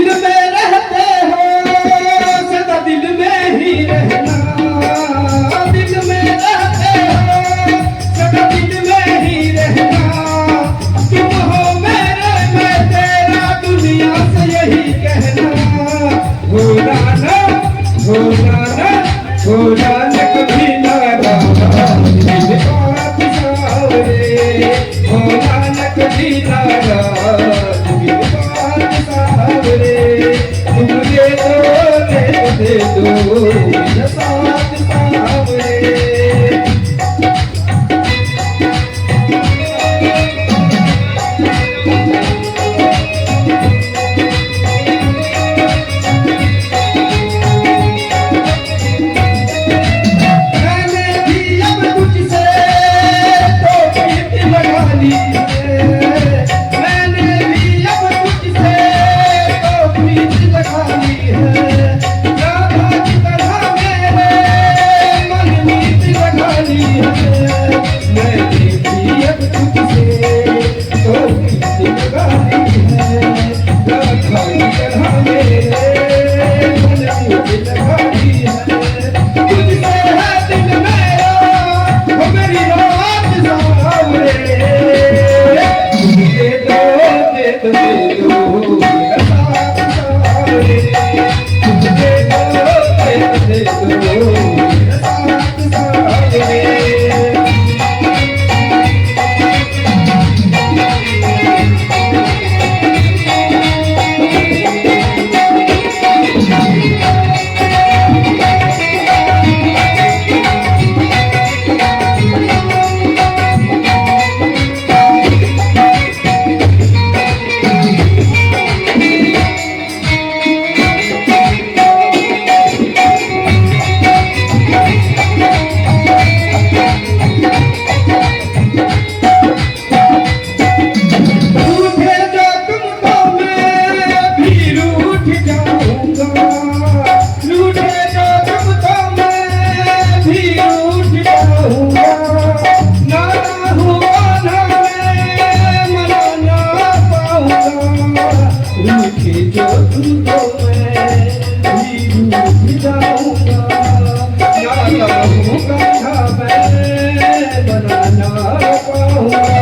दिल में रहते हो सदा दिल में ही रहना, दिल में रहते हो सदा दिल में ही रहना, तुम हो मेरे मैं तेरा दुनिया से यही कहना। हो नाना हो नाना हो नानक भी नारा दिल बात सावरे, हो नानक भी नारा दिल बात सावरे, तुम दे दो ये साथ सावरे। बनाना पाऊंगा